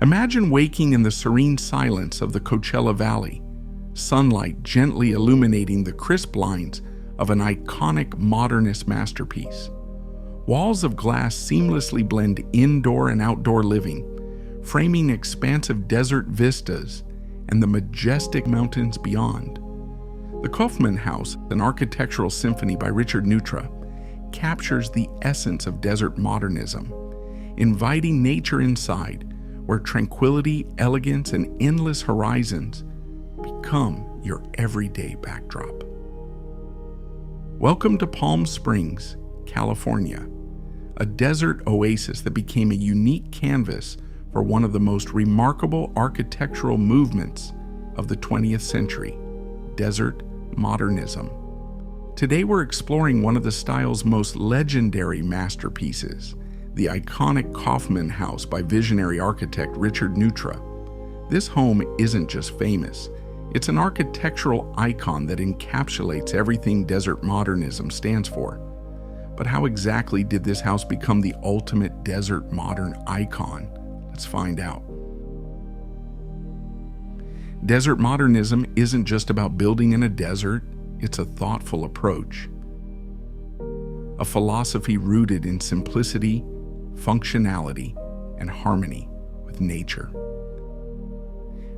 Imagine waking in the serene silence of the Coachella Valley, sunlight gently illuminating the crisp lines of an iconic modernist masterpiece. Walls of glass seamlessly blend indoor and outdoor living, framing expansive desert vistas and the majestic mountains beyond. The Kaufmann House, an architectural symphony by Richard Neutra, captures the essence of desert modernism, inviting nature inside, where tranquility, elegance, and endless horizons become your everyday backdrop. Welcome to Palm Springs, California, a desert oasis that became a unique canvas for one of the most remarkable architectural movements of the 20th century, Desert Modernism. Today we're exploring one of the style's most legendary masterpieces, the iconic Kaufmann House by visionary architect Richard Neutra. This home isn't just famous, it's an architectural icon that encapsulates everything desert modernism stands for. But how exactly did this house become the ultimate desert modern icon? Let's find out. Desert modernism isn't just about building in a desert, it's a thoughtful approach. A philosophy rooted in simplicity, functionality, and harmony with nature.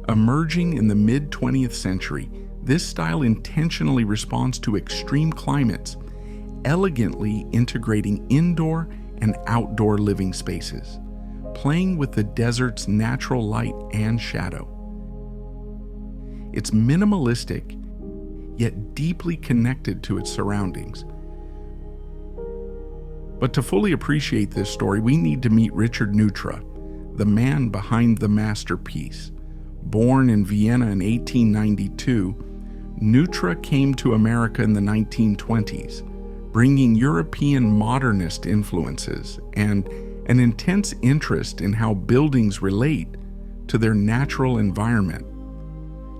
Emerging in the mid-20th century, this style intentionally responds to extreme climates, elegantly integrating indoor and outdoor living spaces, playing with the desert's natural light and shadow. It's minimalistic, yet deeply connected to its surroundings. But to fully appreciate this story, we need to meet Richard Neutra, the man behind the masterpiece. Born in Vienna in 1892, Neutra came to America in the 1920s, bringing European modernist influences and an intense interest in how buildings relate to their natural environment.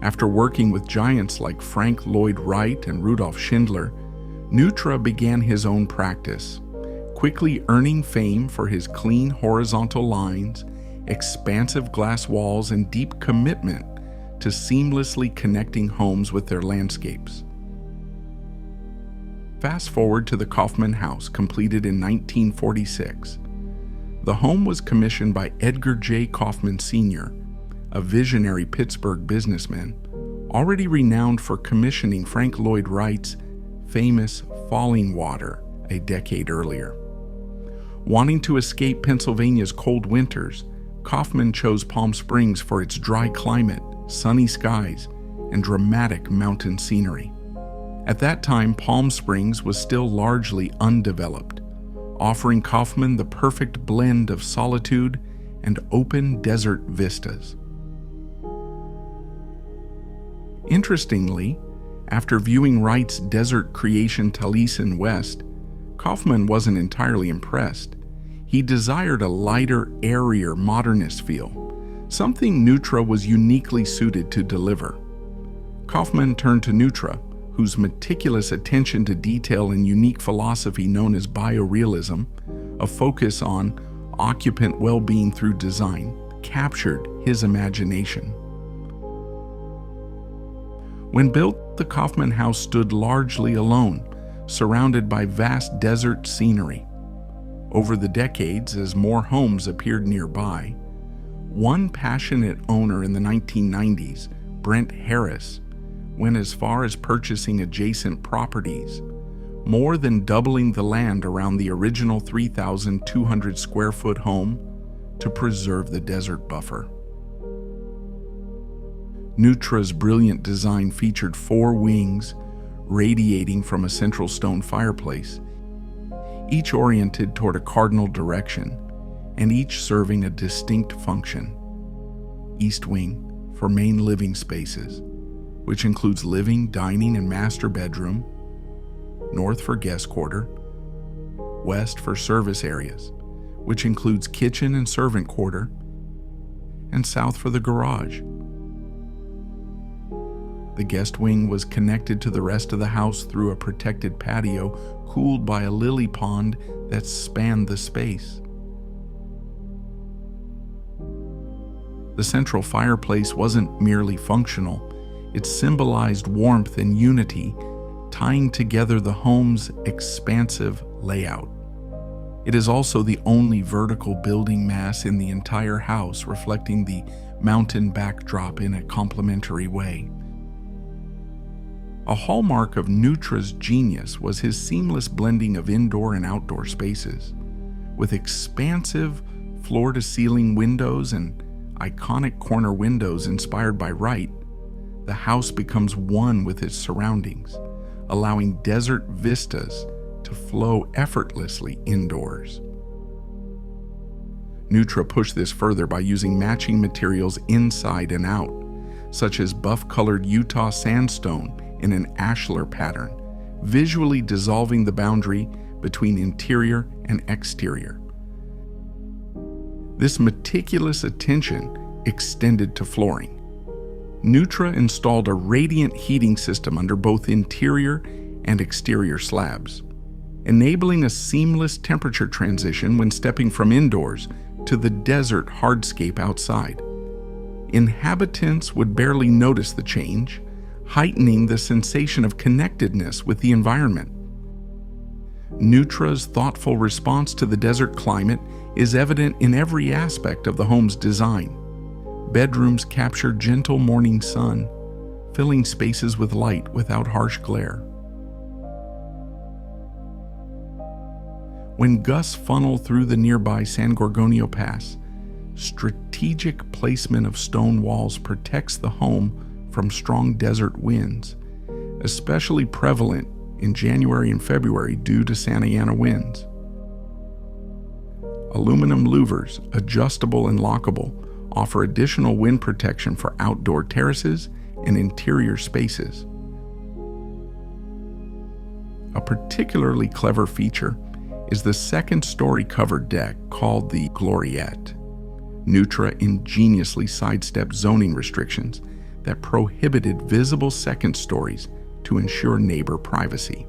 After working with giants like Frank Lloyd Wright and Rudolf Schindler, Neutra began his own practice, quickly earning fame for his clean horizontal lines, expansive glass walls, and deep commitment to seamlessly connecting homes with their landscapes. Fast forward to the Kaufmann House, completed in 1946. The home was commissioned by Edgar J. Kaufmann Sr., a visionary Pittsburgh businessman, already renowned for commissioning Frank Lloyd Wright's famous Falling Water a decade earlier. Wanting to escape Pennsylvania's cold winters, Kaufmann chose Palm Springs for its dry climate, sunny skies, and dramatic mountain scenery. At that time, Palm Springs was still largely undeveloped, offering Kaufmann the perfect blend of solitude and open desert vistas. Interestingly, after viewing Wright's desert creation Taliesin West, Kaufmann wasn't entirely impressed. He desired a lighter, airier, modernist feel, something Neutra was uniquely suited to deliver. Kaufmann turned to Neutra, whose meticulous attention to detail and unique philosophy known as biorealism, a focus on occupant well-being through design, captured his imagination. When built, the Kaufmann House stood largely alone, surrounded by vast desert scenery. Over the decades, as more homes appeared nearby, one passionate owner in the 1990s, Brent Harris, went as far as purchasing adjacent properties, more than doubling the land around the original 3,200 square foot home to preserve the desert buffer. Neutra's brilliant design featured 4 wings radiating from a central stone fireplace, each oriented toward a cardinal direction and each serving a distinct function. East wing for main living spaces, which includes living, dining, and master bedroom. North for guest quarter. West for service areas, which includes kitchen and servant quarter. And south for the garage. The guest wing was connected to the rest of the house through a protected patio cooled by a lily pond that spanned the space. The central fireplace wasn't merely functional, it symbolized warmth and unity, tying together the home's expansive layout. It is also the only vertical building mass in the entire house, reflecting the mountain backdrop in a complementary way. A hallmark of Neutra's genius was his seamless blending of indoor and outdoor spaces. With expansive floor-to-ceiling windows and iconic corner windows inspired by Wright, the house becomes one with its surroundings, allowing desert vistas to flow effortlessly indoors. Neutra pushed this further by using matching materials inside and out, such as buff-colored Utah sandstone in an ashlar pattern, visually dissolving the boundary between interior and exterior. This meticulous attention extended to flooring. Neutra installed a radiant heating system under both interior and exterior slabs, enabling a seamless temperature transition when stepping from indoors to the desert hardscape outside. Inhabitants would barely notice the change, heightening the sensation of connectedness with the environment. Neutra's thoughtful response to the desert climate is evident in every aspect of the home's design. Bedrooms capture gentle morning sun, filling spaces with light without harsh glare. When gusts funnel through the nearby San Gorgonio Pass, strategic placement of stone walls protects the home from strong desert winds, especially prevalent in January and February due to Santa Ana winds. Aluminum louvers, adjustable and lockable, offer additional wind protection for outdoor terraces and interior spaces. A particularly clever feature is the second-story covered deck called the Gloriette. Neutra ingeniously sidestepped zoning restrictions that prohibited visible second stories to ensure neighbor privacy.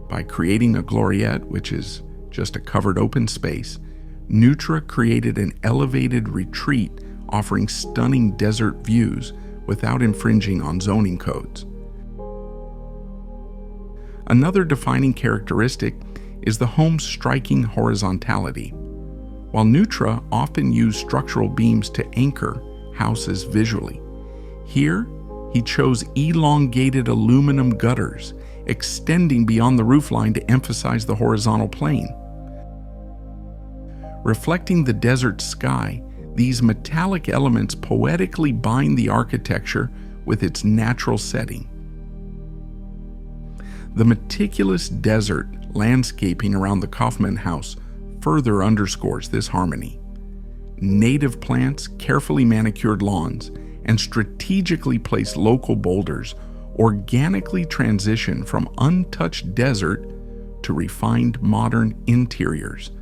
By creating a Gloriette, which is just a covered open space, Neutra created an elevated retreat offering stunning desert views without infringing on zoning codes. Another defining characteristic is the home's striking horizontality. While Neutra often used structural beams to anchor houses visually, here he chose elongated aluminum gutters extending beyond the roofline to emphasize the horizontal plane. Reflecting the desert sky, these metallic elements poetically bind the architecture with its natural setting. The meticulous desert landscaping around the Kaufmann House further underscores this harmony. Native plants, carefully manicured lawns, and strategically placed local boulders organically transition from untouched desert to refined modern interiors.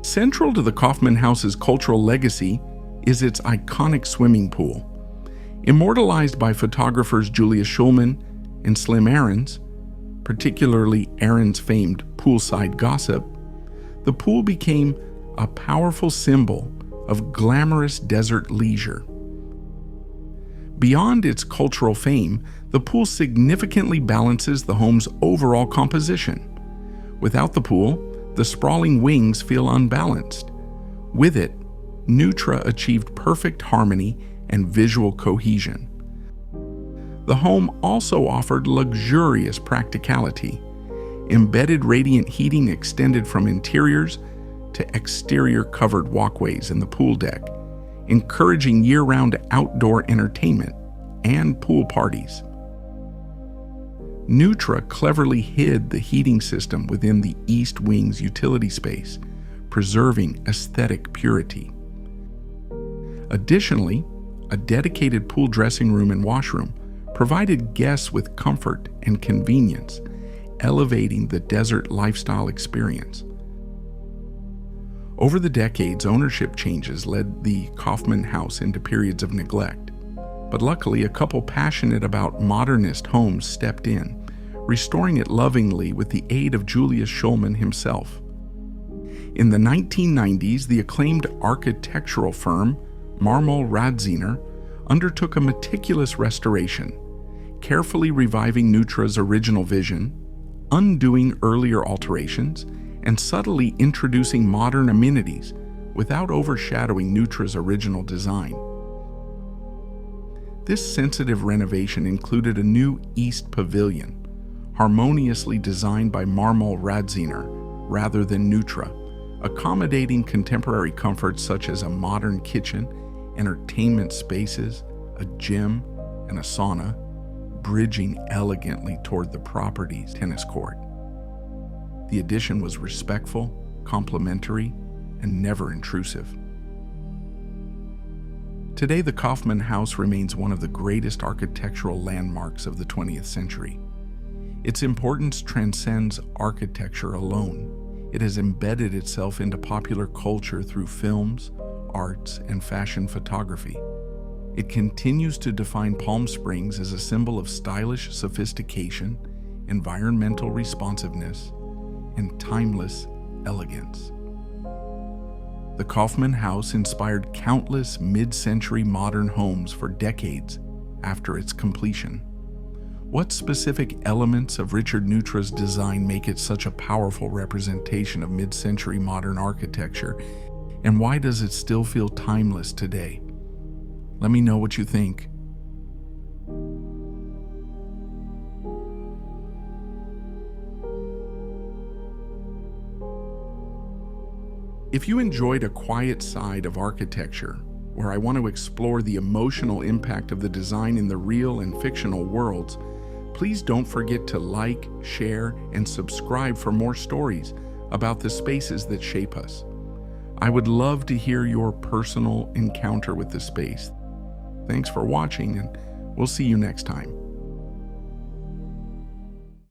Central to the Kaufmann House's cultural legacy is its iconic swimming pool. Immortalized by photographers Julius Schulman and Slim Aarons, particularly Aaron's famed Poolside Gossip, the pool became a powerful symbol of glamorous desert leisure. Beyond its cultural fame, the pool significantly balances the home's overall composition. Without the pool, the sprawling wings feel unbalanced. With it, Neutra achieved perfect harmony and visual cohesion. The home also offered luxurious practicality. Embedded radiant heating extended from interiors to exterior covered walkways in the pool deck, encouraging year-round outdoor entertainment and pool parties. Neutra cleverly hid the heating system within the East Wing's utility space, preserving aesthetic purity. Additionally, a dedicated pool dressing room and washroom provided guests with comfort and convenience, elevating the desert lifestyle experience. Over the decades, ownership changes led the Kaufmann House into periods of neglect. But luckily, a couple passionate about modernist homes stepped in, restoring it lovingly with the aid of Julius Schulman himself. In the 1990s, the acclaimed architectural firm Marmol Radziner undertook a meticulous restoration, carefully reviving Neutra's original vision, undoing earlier alterations, and subtly introducing modern amenities without overshadowing Neutra's original design. This sensitive renovation included a new East Pavilion, harmoniously designed by Marmol Radziner rather than Neutra, accommodating contemporary comforts such as a modern kitchen, entertainment spaces, a gym, and a sauna, bridging elegantly toward the property's tennis court. The addition was respectful, complimentary, and never intrusive. Today, the Kaufmann House remains one of the greatest architectural landmarks of the 20th century. Its importance transcends architecture alone. It has embedded itself into popular culture through films, arts, and fashion photography. It continues to define Palm Springs as a symbol of stylish sophistication, environmental responsiveness, and timeless elegance. The Kaufmann House inspired countless mid-century modern homes for decades after its completion. What specific elements of Richard Neutra's design make it such a powerful representation of mid-century modern architecture, and why does it still feel timeless today? Let me know what you think. If you enjoyed a quiet side of architecture, where I want to explore the emotional impact of the design in the real and fictional worlds, please don't forget to like, share, and subscribe for more stories about the spaces that shape us. I would love to hear your personal encounter with the space. Thanks for watching, and we'll see you next time.